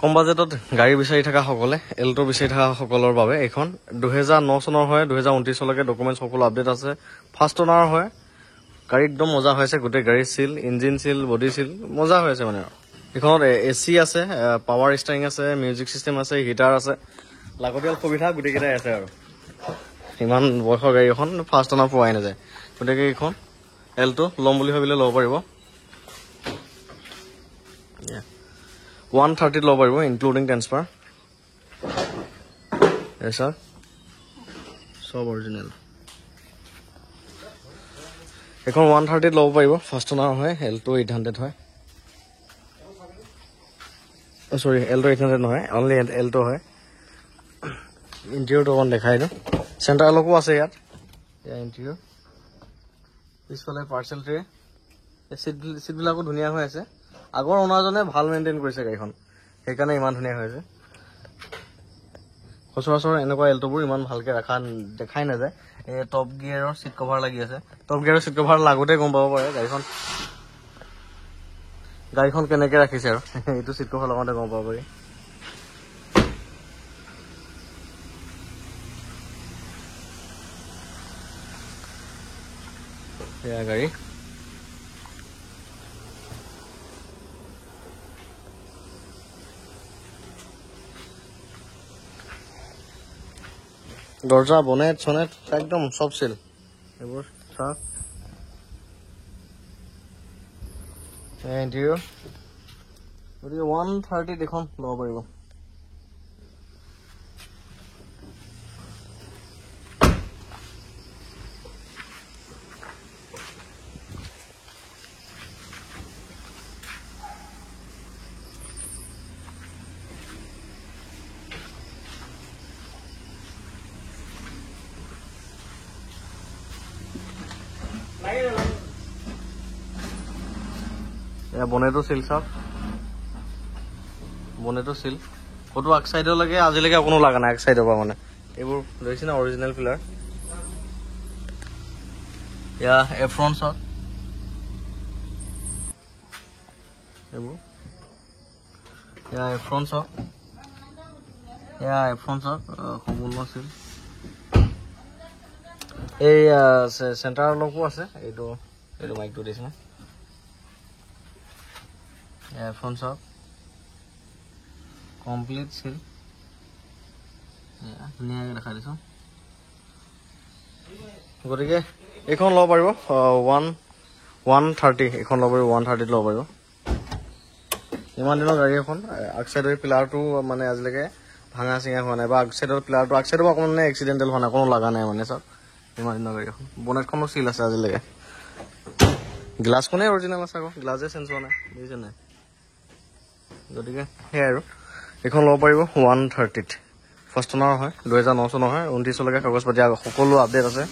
কম বাজেটত গাড়ী বিচাৰি থকা সকলে এল্টো বিচাৰি থকা সকলৰ বাবে এইখন 2009 চনৰ হয় 2029 লৈকে ডকুমেণ্টছ সকলো আপডেট আছে ফাৰ্ষ্ট অনাৰ হয় গাড়ী একদম মজা হৈছে গোটেই গাড়ী seal engine seal body seal মজা হৈ আছে মানে এইখনত এসি আছে পাৱাৰ ষ্টাৰিং আছে মিউজিক সিস্টেম আছে হিটাৰ আছে লাগতিয়াল সুবিধা গোটেইকেইটাই আছে আৰু ইমান বয়সৰ গাড়ী এখন ফাৰ্ষ্ট অনাৰ পোৱাই নাযায় গতিকে এইখন এল্টো ল'ম বুলি ভাবিলে ল'ব পাৰিব 130 ল'ব পাৰিব ইনক্লুডিং ট্ৰান্সফাৰ এছা সব অৰিজিনেল এখন 130 ল'ব পাৰিব ফাৰ্ষ্ট অনাৰ হয় এল্টো 800 হয় সৰি এল্টো 800 নহয় অনলি এল্টো হয় ইণ্টেৰিয়ৰটো অকণ দেখাই দিওঁ চেণ্টাৰ লকো আছে ইয়াত এয়া ইণ্টেৰিয়ৰ পিছফালে পাৰ্চেল ট্ৰে চিটবিলাকো ধুনীয়া হৈ আছে আগৰ ওনাৰজনে ভাল মেইনটেইন কৰিছে গাড়ীখন সেইকাৰণে ইমান ধুনীয়া হৈ আছে সচৰাচৰ এনেকুৱা এল্টোবোৰ ইমান ভালকে দেখাই নাযায় এই টপ গিয়াৰৰ চিট কভাৰ লাগি আছে টপ গিয়াৰৰ চিট কভাৰ লাগোতে গম পাব পাৰে গাড়ীখন কেনেকে ৰাখিছে আৰু এইটো চিট কভাৰ লগাওঁতে গম পাব পাৰি এয়া গাড়ী দৰ্জা বনেট চনেট একদম সব সিল এইবোৰ চাওক ইণ্টেৰিয়ৰ গতিকে 130 এখন ল'ব পাৰিব বনেটো সিল চাওক বনেটো সিল কতো আগ সাইডলৈকে আজিলৈকে কোনো লাগা নাই আগ সাইডৰ পৰা মানে এইবোৰ লৈছে না অৰিজিনেল পিলাৰ ইয়া এফ্ৰন চাওক এইবোৰ ইয়া এফ্ৰন চাওক সম্পূৰ্ণ সিল এই চেণ্টাৰ লগো আছে এইটো মাইকটো দিছে না ফোন সব কমপ্লিট সিল ধুনীয়াকৈ দেখাই দিছোঁ গতিকে এইখন ল'ব পাৰিব 130 এইখন ল'ব পাৰিব 130 ল'ব পাৰিব ইমান দিনৰ গাড়ী এখন আগ চাইডৰ পিলাৰটো মানে আজিলৈকে ভাঙা চিঙা হোৱা নাই বা আগ চাইডৰ পিলাৰটো আগ চাইডৰ অকণমান মানে এক্সিডেণ্টেল হোৱা নাই কোনো লগা নাই মানে চাওক ইমান দিনৰ গাড়ী এখন বনেটখনো চিল আছে আজিলৈকে গ্লাছখনেই অৰিজিনেল আছে আকৌ গ্লাছে চেঞ্জ হোৱা নাই বুজিছে নাই গতিকে সেয়াই আৰু এইখন ল'ব পাৰিব 130 ফাৰ্ষ্ট অনাৰ হয় 2009 চনৰ হয় 29 লৈকে কাগজ পাতি সকলো আপডেট আছে